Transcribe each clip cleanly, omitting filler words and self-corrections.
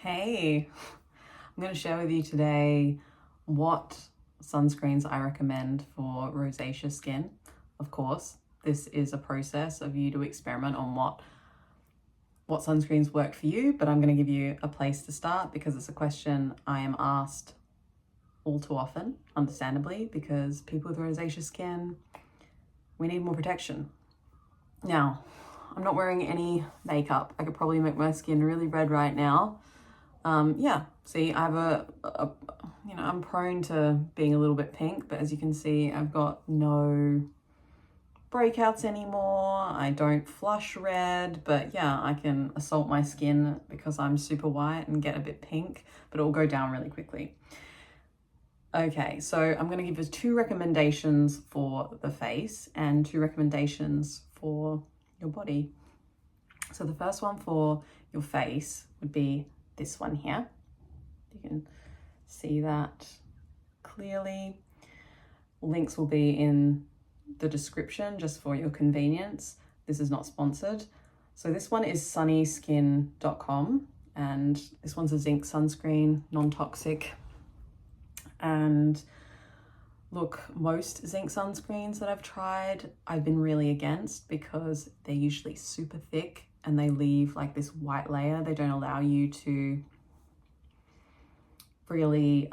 Hey, I'm going to share with you today what sunscreens I recommend for rosacea skin. Of course, this is a process of you to experiment on what sunscreens work for you, but I'm going to give you a place to start because it's a question I am asked all too often, understandably, because people with rosacea skin, we need more protection. Now, I'm not wearing any makeup. I could probably make my skin really red right now. See, I have I'm prone to being a little bit pink, but as you can see, I've got no breakouts anymore. I don't flush red, but yeah, I can assault my skin because I'm super white and get a bit pink, but it will go down really quickly. Okay, so I'm going to give you 2 recommendations for the face and 2 recommendations for your body. So the first one for your face would be this one here. You can see that clearly. Links will be in the description just for your convenience. This is not sponsored. So this one is sunnyskin.com, and this one's a zinc sunscreen, non-toxic. And look, most zinc sunscreens that I've tried, I've been really against because they're usually super thick and they leave like this white layer. They don't allow you to really,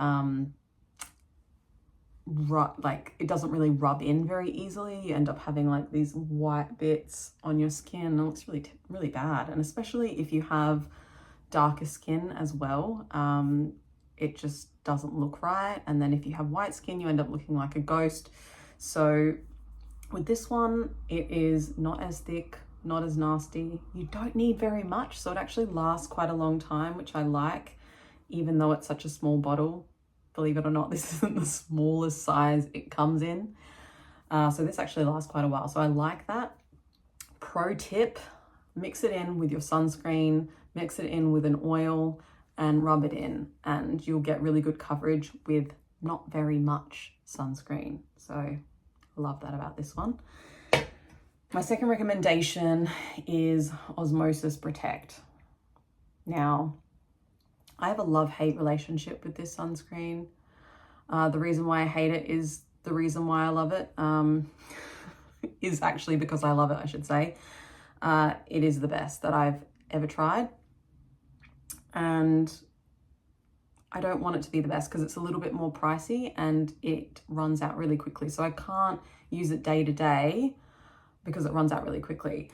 it doesn't really rub in very easily. You end up having like these white bits on your skin and it looks really, really bad. And especially if you have darker skin as well, it just doesn't look right. And then if you have white skin, you end up looking like a ghost. So with this one, it is not as thick, not as nasty. You don't need very much, so it actually lasts quite a long time, which I like, even though it's such a small bottle. Believe it or not, this isn't the smallest size it comes in. So this actually lasts quite a while, so I like that. Pro tip, mix it in with your sunscreen, mix it in with an oil and rub it in, and you'll get really good coverage with not very much sunscreen. So I love that about this one. My second recommendation is Osmosis Protect. Now, I have a love-hate relationship with this sunscreen. The reason why I hate it is the reason why I love it, is actually because I love it, I should say. It is the best that I've ever tried. And I don't want it to be the best because it's a little bit more pricey and it runs out really quickly. So I can't use it day to day because it runs out really quickly.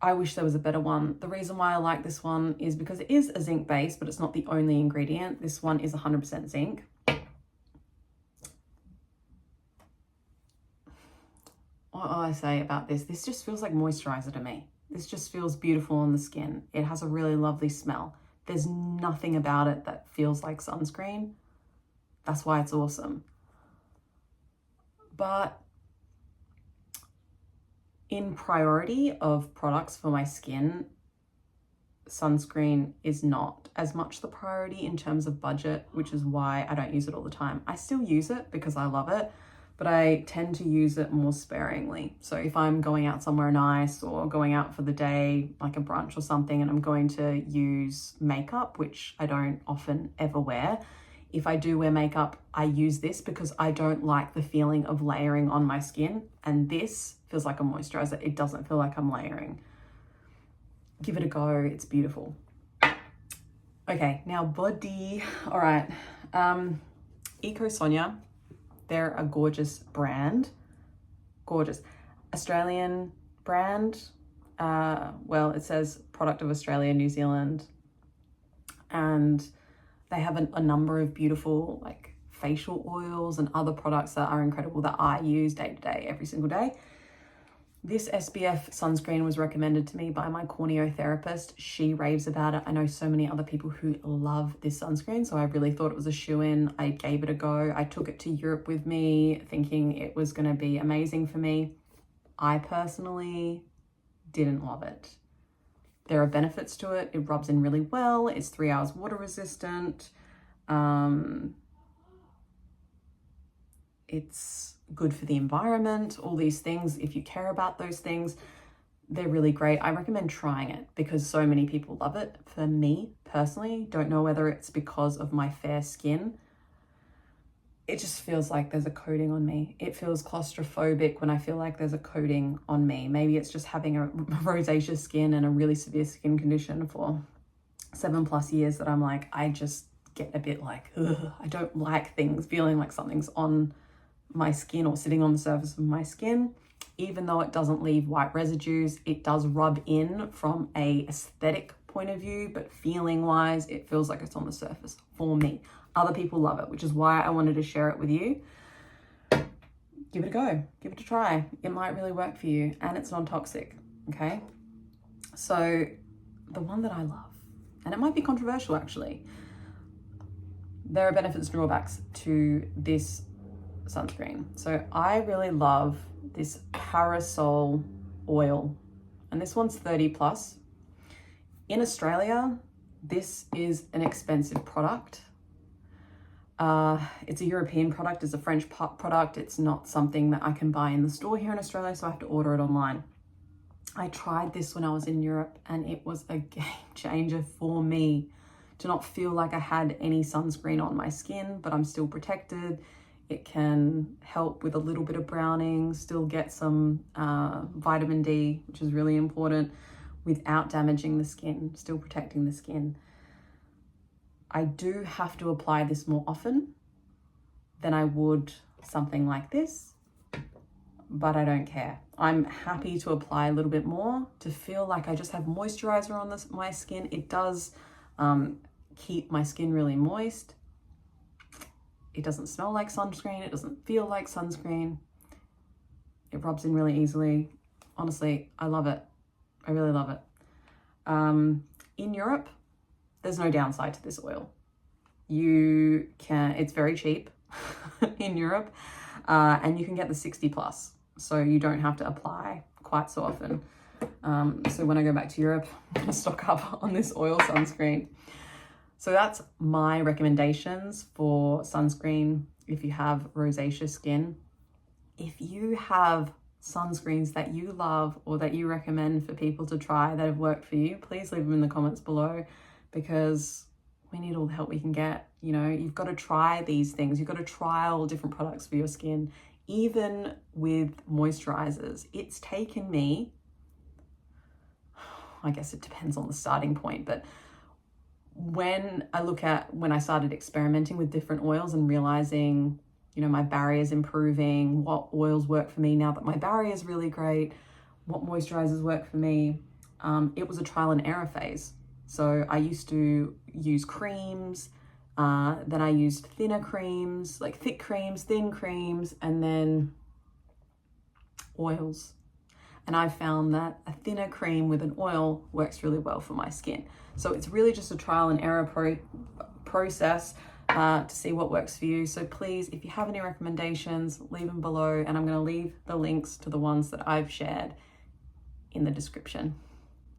I wish there was a better one. The reason why I like this one is because it is a zinc base, but it's not the only ingredient. This one is 100% zinc. What do I say about this? This just feels like moisturizer to me. This just feels beautiful on the skin. It has a really lovely smell. There's nothing about it that feels like sunscreen. That's why it's awesome. But in priority of products for my skin, sunscreen is not as much the priority in terms of budget, which is why I don't use it all the time. I still use it because I love it, but I tend to use it more sparingly. So if I'm going out somewhere nice or going out for the day, like a brunch or something, and I'm going to use makeup, which I don't often ever wear, if I do wear makeup, I use this because I don't like the feeling of layering on my skin. And this feels like a moisturizer. It doesn't feel like I'm layering. Give it a go. It's beautiful. Okay, now body. All right. Eco Sonia. They're a gorgeous brand. Gorgeous. Australian brand. Well, it says product of Australia, New Zealand. And they have a number of beautiful like facial oils and other products that are incredible that I use day to day, every single day. This SPF sunscreen was recommended to me by my corneotherapist. She raves about it. I know so many other people who love this sunscreen, so I really thought it was a shoo-in. I gave it a go. I took it to Europe with me thinking it was going to be amazing for me. I personally didn't love it. There are benefits to it. It rubs in really well. It's 3 hours water resistant. It's good for the environment, all these things. If you care about those things, they're really great. I recommend trying it because so many people love it. For me personally, don't know whether it's because of my fair skin. It just feels like there's a coating on me. It feels claustrophobic when I feel like there's a coating on me. Maybe it's just having a rosacea skin and a really severe skin condition for 7+ years that I'm like, I just get a bit like, ugh, I don't like things feeling like something's on my skin or sitting on the surface of my skin. Even though it doesn't leave white residues, it does rub in from a aesthetic point of view, but feeling wise, it feels like it's on the surface for me. Other people love it, which is why I wanted to share it with you. Give it a go, give it a try. It might really work for you, and it's non-toxic, okay? So the one that I love, and it might be controversial actually, there are benefits and drawbacks to this sunscreen. So I really love this Parasol oil, and this one's 30+. In Australia, this is an expensive product. It's a European product, it's a French product. It's not something that I can buy in the store here in Australia, so I have to order it online. I tried this when I was in Europe, and it was a game changer for me to not feel like I had any sunscreen on my skin, but I'm still protected. It can help with a little bit of browning, still get some vitamin D, which is really important, without damaging the skin, still protecting the skin. I do have to apply this more often than I would something like this, but I don't care. I'm happy to apply a little bit more to feel like I just have moisturizer on my skin. It does keep my skin really moist. It doesn't smell like sunscreen. It doesn't feel like sunscreen. It rubs in really easily. Honestly, I love it. I really love it. In Europe, there's no downside to this oil. It's very cheap in Europe, and you can get the 60+, so you don't have to apply quite so often. So when I go back to Europe, I'm gonna stock up on this oil sunscreen. So that's my recommendations for sunscreen if you have rosacea skin. If you have sunscreens that you love or that you recommend for people to try that have worked for you, please leave them in the comments below, because we need all the help we can get. You know, you've got to try these things. You've got to trial different products for your skin. Even with moisturizers, it's taken me, I guess it depends on the starting point, but when I look at when I started experimenting with different oils and realizing, you know, my barrier's improving, what oils work for me now that my barrier is really great, what moisturizers work for me, it was a trial and error phase. So I used to use creams, then I used thinner creams, like thick creams, thin creams, and then oils. And I found that a thinner cream with an oil works really well for my skin. So it's really just a trial and error process to see what works for you. So please, if you have any recommendations, leave them below, and I'm going to leave the links to the ones that I've shared in the description.